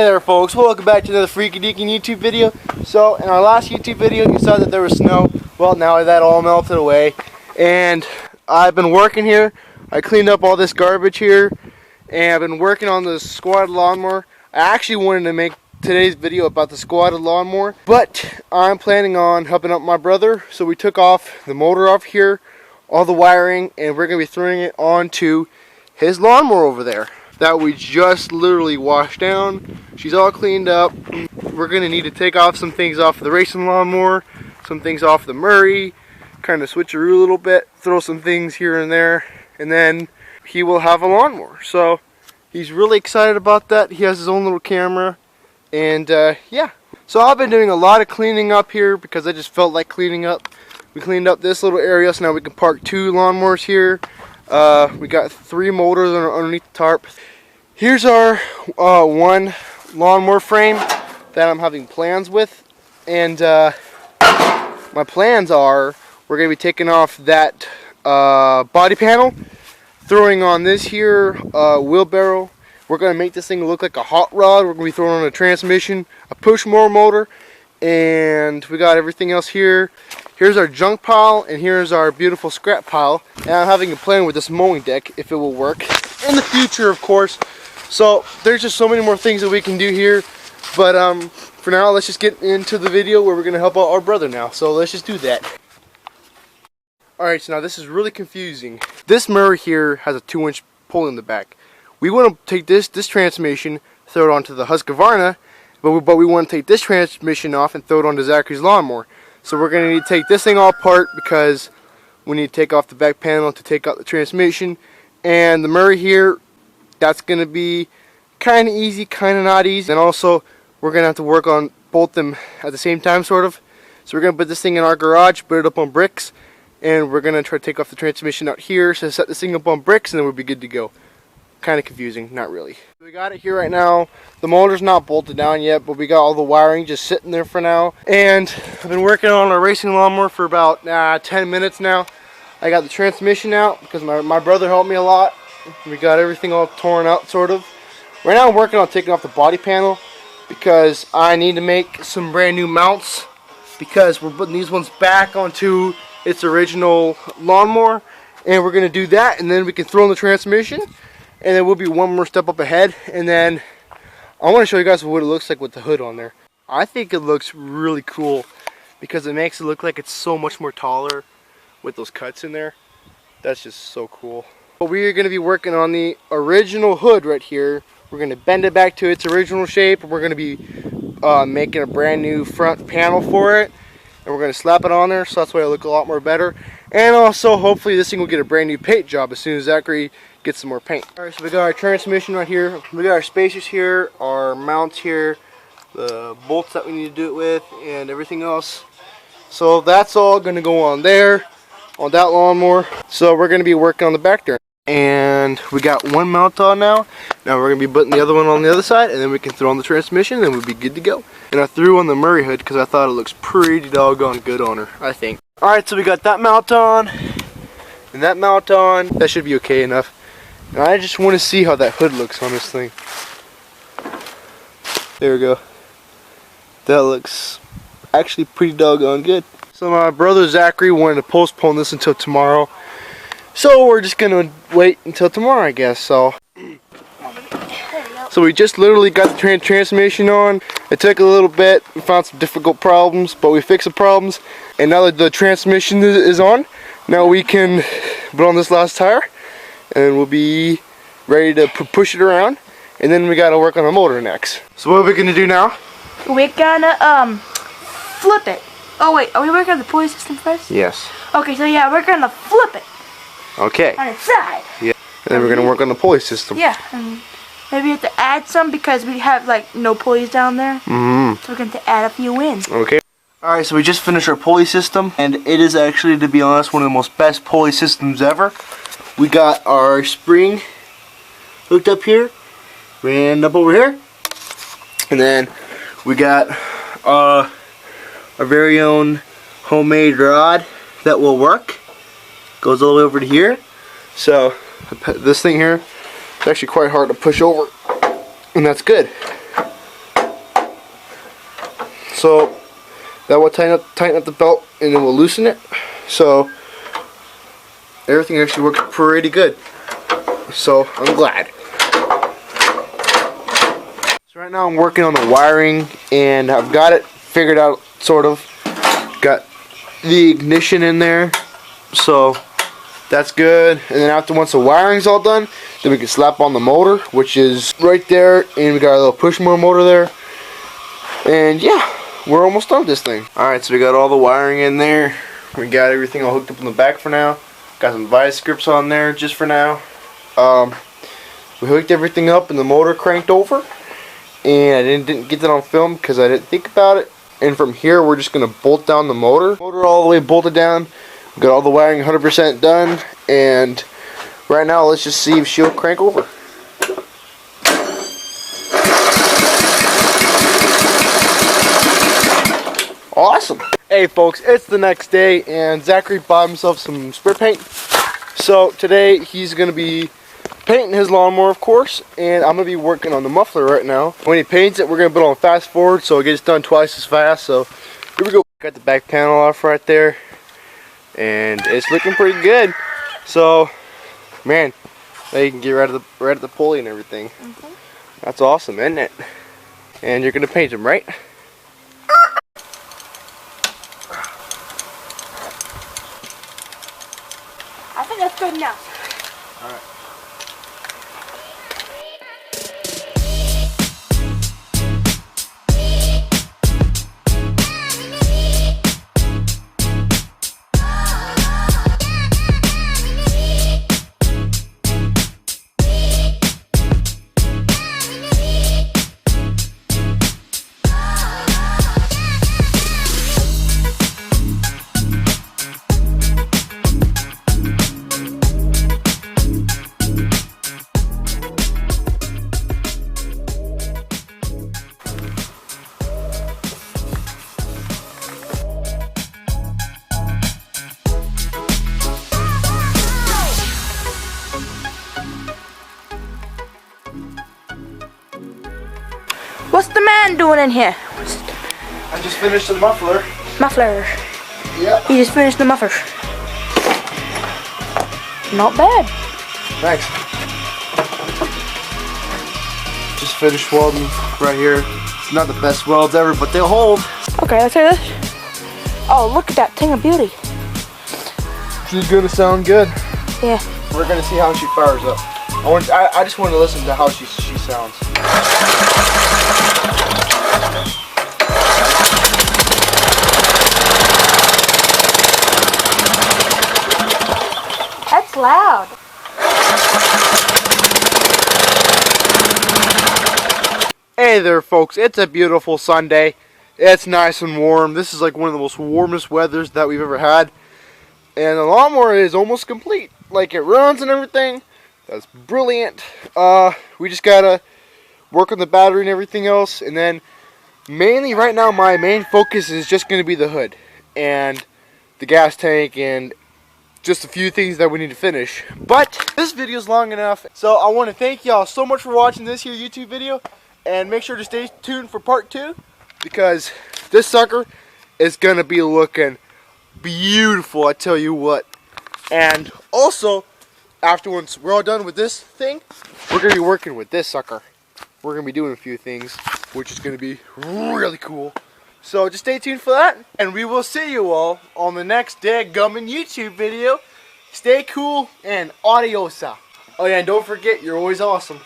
Hey there folks, welcome back to another Freaky Deaky YouTube video. So in our last YouTube video you saw that there was snow. Well, now that all melted away. And I've been working here. I cleaned up all this garbage here. And I've been working on the squatted lawnmower. I actually wanted to make today's video about the squatted lawnmower, but I'm planning on helping out my brother. So we took off the motor off here, all the wiring, and we're going to be throwing it onto his lawnmower over there that we just literally washed down. She's all cleaned up. We're going to need to take off some things off of the racing lawnmower, some things off the Murray, kind of switcheroo a little bit, throw some things here and there, and then he will have a lawnmower. So he's really excited about that. He has his own little camera, and yeah. So I've been doing a lot of cleaning up here because I just felt like cleaning up. We cleaned up this little area, so now we can park 2 lawnmowers here. We got 3 motors underneath the tarp. Here's our one lawnmower frame that I'm having plans with, and my plans are we're going to be taking off that body panel, throwing on this here wheelbarrow. We're going to make this thing look like a hot rod. We're going to be throwing on a transmission, a push motor, and we got everything else here. Here's our junk pile, and here's our beautiful scrap pile. And I'm having a plan with this mowing deck, if it will work in the future, of course. So there's just so many more things that we can do here, but for now let's just get into the video where we're going to help out our brother now. So let's just do that. Alright, so now this is really confusing. This Murray here has a 2-inch pull in the back. We want to take this transmission, throw it onto the Husqvarna, but we want to take this transmission off and throw it onto Zachary's lawnmower. So we're going to need to take this thing all apart because we need to take off the back panel to take out the transmission. And the Murray here, that's going to be kind of easy, kind of not easy. And also, we're going to have to work on both them at the same time, sort of. So we're going to put this thing in our garage, put it up on bricks, and we're going to try to take off the transmission out here. So set this thing up on bricks, and then we'll be good to go. Kind of confusing, not really. We got it here right now. The motor's not bolted down yet, but we got all the wiring just sitting there for now. And I've been working on our racing lawnmower for about 10 minutes now. I got the transmission out because my brother helped me a lot. We got everything all torn out, sort of. Right now I'm working on taking off the body panel because I need to make some brand new mounts because we're putting these ones back onto its original lawnmower. And we're going to do that, and then we can throw in the transmission. And then we'll be one more step up ahead, and then I want to show you guys what it looks like with the hood on there. I think it looks really cool because it makes it look like it's so much more taller with those cuts in there. That's just so cool. But we are going to be working on the original hood right here. We're going to bend it back to its original shape, and we're going to be making a brand new front panel for it. And we're going to slap it on there, so that's why it'll look a lot more better. And also, hopefully this thing will get a brand new paint job as soon as Zachary gets some more paint. Alright, so we got our transmission right here. We got our spacers here, our mounts here, the bolts that we need to do it with, and everything else. So that's all going to go on there, on that lawnmower. So we're going to be working on the back there. And we got one mount on now. Now we're going to be putting the other one on the other side, and then we can throw on the transmission, and then we'll be good to go. And I threw on the Murray hood because I thought it looks pretty doggone good on her, I think. Alright, so we got that mount on, and that mount on. That should be okay enough. And I just want to see how that hood looks on this thing. There we go. That looks actually pretty doggone good. So my brother Zachary wanted to postpone this until tomorrow. So we're just going to wait until tomorrow, I guess. So we just literally got the transmission on. It took a little bit. We found some difficult problems, but we fixed the problems. And now that the transmission is on, now we can put on this last tire. And we'll be ready to push it around. And then we got to work on the motor next. So what are we going to do now? We're going to flip it. Oh wait, are we working on the pulley system first? Yes. Okay, so yeah, we're going to flip it. Okay. On its side. Yeah. And then we're going to work on the pulley system. Yeah. And maybe we have to add some because we have like no pulleys down there. So we're going to add a few in. Okay. Alright, so we just finished our pulley system. And it is actually, to be honest, one of the most best pulley systems ever. We got our spring hooked up here, ran up over here, and then we got our very own homemade rod that will work. Goes all the way over to here. So this thing here is actually quite hard to push over, and that's good. So that will tighten up the belt, and then we'll loosen it. So everything actually works pretty good. So I'm glad. So right now I'm working on the wiring, and I've got it figured out, sort of. Got the ignition in there, so that's good. And then once the wiring's all done, then we can slap on the motor, which is right there, and we got a little push motor there. And yeah, we're almost done with this thing. Alright, so we got all the wiring in there. We got everything all hooked up in the back for now. Got some vice grips on there just for now. We hooked everything up and the motor cranked over. And I didn't get that on film because I didn't think about it. And from here, we're just going to bolt down the motor. Motor all the way bolted down. We got all the wiring 100% done. And right now, let's just see if she'll crank over. Awesome. Hey folks, it's the next day and Zachary bought himself some spray paint. So today he's going to be painting his lawnmower, of course, and I'm going to be working on the muffler right now. When he paints it, we're going to put on fast forward so it gets done twice as fast. So here we go. Got the back panel off right there and it's looking pretty good. So man, now you can get right at the pulley and everything. That's awesome, isn't it? And you're going to paint him, right? I think that's good enough. Alright. What's the man doing in here? I just finished the muffler. Muffler. Yeah. He just finished the muffler. Not bad. Thanks. Just finished welding right here. It's not the best welds ever, but they'll hold. Okay, let's hear this. Oh, look at that thing of beauty. She's gonna sound good. Yeah. We're gonna see how she fires up. I just want to listen to how she sounds. That's loud. Hey there folks, it's a beautiful Sunday. It's nice and warm. This is like one of the most warmest weathers that we've ever had. And the lawnmower is almost complete. Like, it runs and everything. That's brilliant. We just gotta work on the battery and everything else. And then mainly right now my main focus is just gonna be the hood and the gas tank and just a few things that we need to finish. But this video is long enough, so I want to thank y'all so much for watching this here YouTube video, and make sure to stay tuned for part 2, because this sucker is gonna be looking beautiful, I tell you what. And also, once we're all done with this thing, we're gonna be working with this sucker. We're gonna be doing a few things, which is gonna be really cool. So just stay tuned for that, and we will see you all on the next dadgummin' YouTube video. Stay cool and adiosa. Oh yeah, and don't forget, you're always awesome.